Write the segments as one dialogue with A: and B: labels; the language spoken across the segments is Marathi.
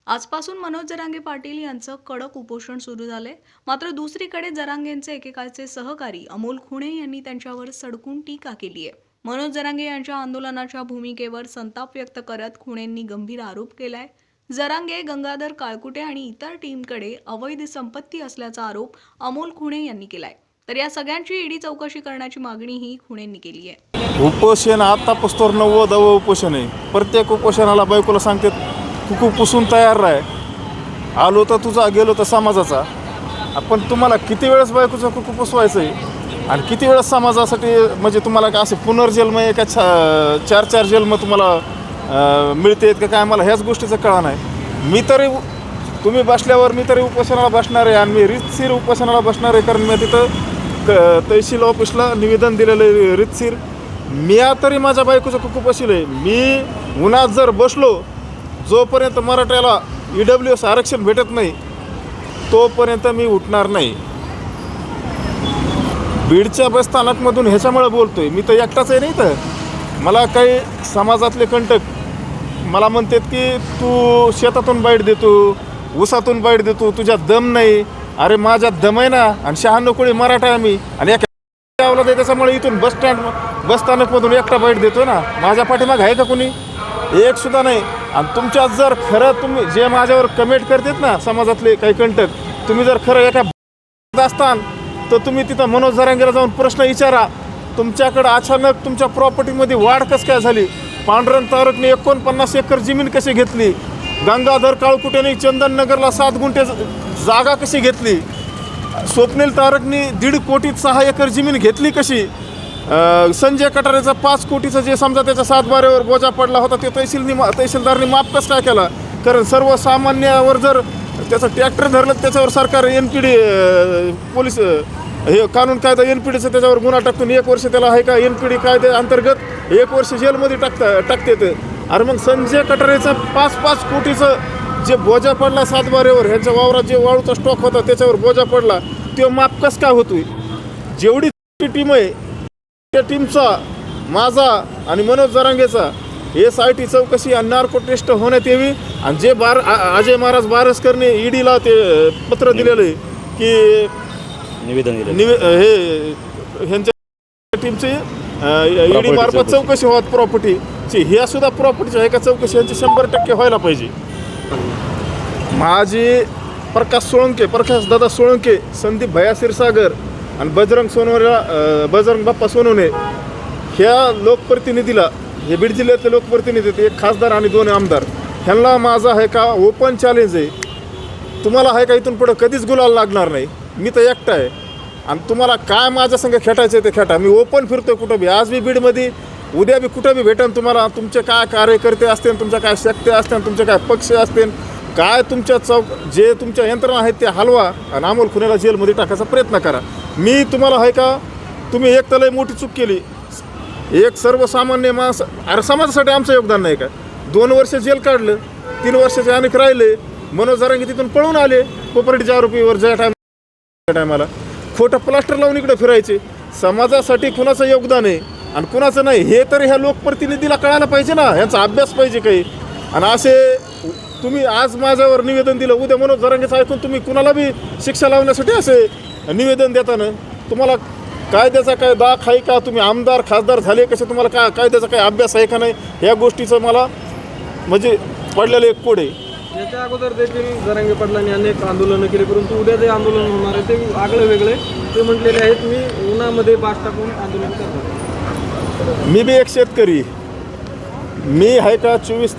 A: आजपासून मनोज जरांगे पाटील यांचं कडक उपोषण सुरू झाले. मात्र दुसरीकडे जरांगेंचे एकेकाळचे सहकारी अमोल खुणे यांनी त्यांच्यावर सडकून टीका केली आहे. मनोज जरांगे यांच्या आंदोलनाच्या भूमिकेवर संताप व्यक्त करत खुणेंनी गंभीर आरोप केलाय. जरांगे, गंगाधर काळकुटे आणि इतर टीमकडे अवैध संपत्ती असल्याचा आरोप अमोल खुणे यांनी केलाय. तर या सगळ्यांची ईडी चौकशी करण्याची मागणीही खुणेंनी केली आहे.
B: उपोषण आतापासून 90 उपोषण आहे. प्रत्येक उपोषणाला बायकोला सांगते कुकू पुसून तयार राह, आलो तर तुझा गेलो तर समाजाचा. आपण तुम्हाला किती वेळेस बायकोचं कुकू पुसवायचं आहे आणि किती वेळेस समाजासाठी, म्हणजे तुम्हाला काय असे पुनर्जन्म आहे का, चार जन्म तुम्हाला मिळते का काय, मला ह्याच गोष्टीचं कळा नाही. मी तरी तुम्ही बसल्यावर मी तरी उपोषणाला बसणार आहे आणि मी रीतशीर उपोषणाला बसणार आहे, कारण मी तिथं तहसील ऑफिसला निवेदन दिलेलं आहे रीतशीर. मी तरी माझ्या बायकोचं कुकू पशील आहे. मी उन्हात जर बसलो, जोपर्यंत मराठ्याला EWS आरक्षण भेटत नाही तोपर्यंत मी उठणार नाही. बीडच्या बसस्थानकमधून ह्याच्यामुळे बोलतोय, मी तर एकटाच आहे नाही. तर मला काही समाजातले कंटक मला म्हणतात की तू शेतातून बाईट देतो, ऊसातून बाईट देतो, तुझ्यात दम नाही. अरे माझ्यात दम आहे ना, आणि 96 कोळी मराठा आहे मी, आणि एका त्याच्यामुळे इथून बसस्थानकमधून एकटा बाईट देतो ना. माझ्या पाठीमाग आहे का कोणी? एक सुद्धा नाही. आणि तुमच्यात जर खरं तुम्ही जे माझ्यावर कमेंट करतात ना समाजातले काही कंटक, तुम्ही जर खरं एका असतान तर तुम्ही तिथं मनोज जरांगेला जाऊन प्रश्न विचारा. तुमच्याकडं अचानक तुमच्या प्रॉपर्टीमध्ये वाढ कसं काय झाली? पांडुरंग तारकने 49 एकर जमीन कशी घेतली? गंगाधर काळकुटेने चंदननगरला 7 गुंठे जागा कशी घेतली? स्वप्नील तारकने 1.5 कोटीत 6 एकर जमीन घेतली कशी? संजय कटारेचा 5 कोटीचं जे समजा त्याच्या 7 बारेवर बोजा पडला होता ते तहसीलदारने माफ कसं काय केला? कारण सर्वसामान्यावर जर त्याचं ट्रॅक्टर धरलं त्याच्यावर सरकार NPD पोलीस हे कानून कायदा NPDचं त्याच्यावर गुन्हा टाकतो. 1 वर्ष त्याला आहे का NPD कायद्या अंतर्गत 1 वर्ष जेलमध्ये टाकते. अरे मग संजय कटारेचा 5 कोटीचं जे बोजा पडला 7 बारेवर, ह्यांच्या वावरात जे वाळूचा स्टॉक होता त्याच्यावर बोजा पडला, तो माफ कसं काय होतोय? जेवढी टीम आहे त्या टीमचा, माझा आणि मनोज जरांगेचा SIT चौकशी आणि नार्को टेस्ट होण्यात यावी. आणि जे अजय महाराज बारसकरने ईडीला ते पत्र दिलेलं आहे की
C: निवेदन दिलं,
B: हे ह्यांच्या टीमची ईडी मार्फत चौकशी व्हावी प्रॉपर्टीची. ह्या सुद्धा प्रॉपर्टीच्या एका चौकशी यांची 100% व्हायला पाहिजे. माझी प्रकाश दादा सोळंके, संदीप भैया क्षीरसागर आणि बजरंग बाप्पा सोनवणे ह्या लोकप्रतिनिधीला, हे बीड जिल्ह्यातले लोकप्रतिनिधी, एक खासदार आणि 2 आमदार, ह्यांना माझा आहे का ओपन चॅलेंज आहे. तुम्हाला आहे का इथून पुढं कधीच गुलाल लागणार नाही. मी तर एकटा आहे आणि तुम्हाला काय माझ्या संग खेटायचं ते खेटा. मी ओपन फिरतोय कुठं बी. आज बी बीडमध्ये, उद्या बी कुठं बी भेटेन तुम्हाला. तुमचे काय कार्यकर्ते असतील, तुमच्या काय शक्ती असतील, तुमचे काय पक्ष असतील, काय तुमच्या जे तुमच्या यंत्रणा आहेत ते हलवा आणि अमोल खुणेला जेलमध्ये टाकायचा प्रयत्न करा. मी तुम्हाला आहे का, तुम्ही एक तर लय मोठी चूक केली. एक सर्वसामान्य माणूस, अरे समाजासाठी आमचं योगदान नाही का? 2 वर्ष जेल काढलं, 3 वर्षाचे अनेक राहिले. मनोज जरांगे तिथून पळून आले प्रॉपर्टीच्या आरोपीवर. ज्या टायमाला खोटं प्लास्टर लावून इकडे फिरायचे. समाजासाठी कुणाचं योगदान आहे आणि कुणाचं नाही हे तरी ह्या लोकप्रतिनिधीला कळायला पाहिजे ना. ह्यांचा अभ्यास पाहिजे काही. आणि असे तुम्ही आज माझ्यावर निवेदन दिलं, उद्या मनोज जरांगेचं ऐकून तुम्ही कुणाला बी शिक्षा लावण्यासाठी असे निवेदन देताना तुम्हाला कायद्याचा काय दाख आहे का? तुम्ही आमदार खासदार झाले कसे, तुम्हाला काय कायद्याचा काय अभ्यास आहे का नाही? ह्या गोष्टीचं मला म्हणजे पडलेलं एक कोड आहे.
D: याच्या अगोदर देखील जरांगे पाटलांनी अनेक आंदोलनं केली, परंतु उद्या जे आंदोलन होणार आहे ते आगळे वेगळे. ते म्हटलेले आहेत मी उन्हामध्ये बास टाकून आंदोलन करतो.
B: मी बी एक शेतकरी. मी आहे का 24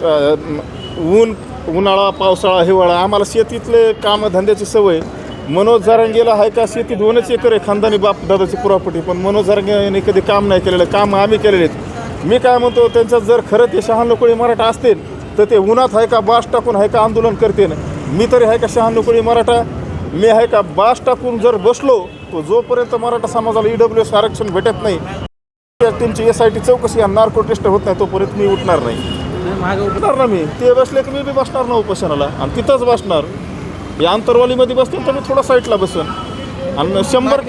B: उन्हाळा, पावसाळा, हिवाळा, आम्हाला शेतीतले कामधंद्याची सवय. मनोज जरांगेला आहे का शेती 2 एकर आहे, खानदानी बाप दादाची प्रॉपर्टी. पण मनोज जरांगेने कधी काम नाही केलेलं. काम आम्ही केलेले आहेत. मी काय म्हणतो, त्यांच्यात जर खरं ते 96 कोळी मराठा असतील तर ते उन्हात आहे का बास टाकून आहे का आंदोलन करते ना. मी तरी आहे का 96 कोळी मराठा. मी आहे का बास टाकून जर बसलो तो जोपर्यंत मराठा समाजाला EWS आरक्षण भेटत नाही, त्यांची SIT चौकशी आणि नार्को टेस्ट होत नाही तोपर्यंत मी उठणार नाही. उठणार ना मी. ते बसले की मी बी बसणार ना उपोषणाला आणि तिथंच बसणार. या आंतरवालीमध्ये बसतील तर मी थोडा साईडला बसन. आणि 100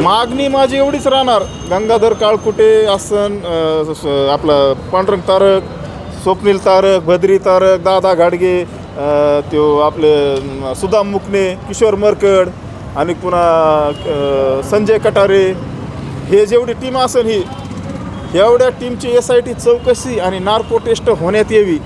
B: मागणी माझी एवढीच राहणार. गंगाधर काळकुटे असन, आपलं पांडुरंग तारक, स्वप्नील तारक, भद्री तारक, दादा घाडगे, तो आपले सुदाम मुकणे, किशोर मरकड आणि पुन्हा संजय कटारे, हे जेवढी टीम असेल ही एवढ्या टीमची SIT चौकशी आणि नार्को टेस्ट होण्यात यावी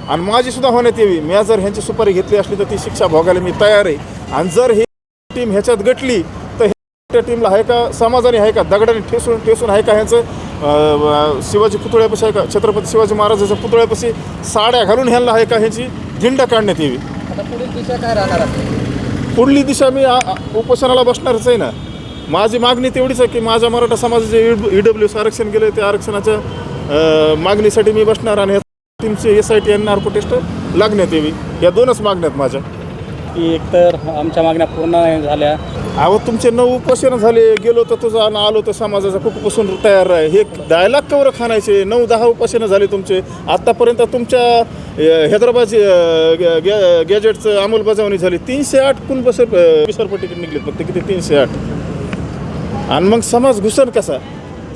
B: आणि माझीसुद्धा होण्यात यावी. मी जर ह्यांची सुपारी घेतली असली तर ती शिक्षा भोगायला मी तयार आहे. आणि जर ही टीम ह्याच्यात गटली तर त्या टीमला आहे का, समाजाने आहे का, दगडाने ठेसून आहे का, ह्यांचं शिवाजी पुतळ्यापाशी आहे का, छत्रपती शिवाजी महाराजाच्या पुतळ्यापाशी साड्या घालून ह्यांना आहे का, ह्यांची धिंड काढण्यात यावी.
D: आता पुढील दिशा काय राहणार आहे?
B: पुढली दिशा मी उपोषणाला बसणारच आहे ना. माझी मागणी तेवढीच आहे की माझ्या मराठा समाजाचे EWS आरक्षण गेले त्या आरक्षणाच्या मागणीसाठी मी बसणार आणि टीमचे SIT आणि नार्को टेस्ट लागण्यात यावी. या 2च मागण्यात माझ्या.
C: की एकतर आमच्या मागण्या पूर्ण नाही झाल्या.
B: अहो तुमचे 9 उपोषण झाले, गेलो तर तुझा आणि आलो तर समाजाचा कुठपासून तयार आहे. हे डायलॉग कवर खाणायचे. 9-10 उपोषणं झाले तुमचे. आत्तापर्यंत तुमच्या हैदराबाद गॅजेटचं अंमलबजावणी झाली. 308 कुण विसरपट्टी निघलीत फक्त, किती 308. आणि मग समाज घुसन कसा?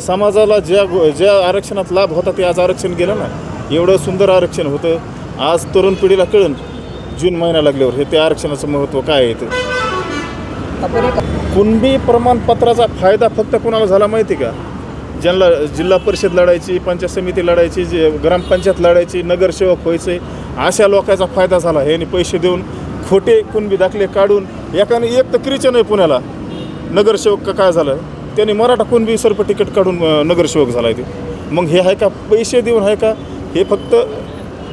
B: समाजाला ज्या आरक्षणात लाभ होता ते आज आरक्षण गेलं ना. एवढं सुंदर आरक्षण होतं. आज तरुण पिढीला कळन जून महिना लागल्यावर हे त्या आरक्षणाचं महत्त्व काय आहे ते. कुणबी प्रमाणपत्राचा फायदा फक्त कोणाला झाला माहिती का? ज्यांना जिल्हा परिषद लढायची, पंचायत समिती लढायची, जे ग्रामपंचायत लढायची, नगरसेवक व्हायचे, अशा लोकांचा फायदा झाला. ह्यांनी पैसे देऊन खोटे कुणबी दाखले काढून एकाने एक तर क्रिचन आहे पुण्याला नगरसेवक काय झालं, त्यांनी मराठा कुणबी सरपट तिकीट काढून नगरसेवक झाला आहे ते. मग हे आहे का पैसे देऊन आहे का? हे फक्त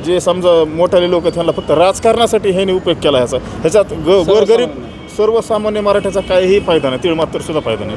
B: जे समजा मोठाले लोक त्यांना फक्त राजकारणासाठी ह्याने उपयोग केला ह्याचा. ह्याच्यात गोरगरीब सर्वसामान्य मराठ्याचा काहीही फायदा नाही, तिळमात्र सुद्धा फायदा नाही.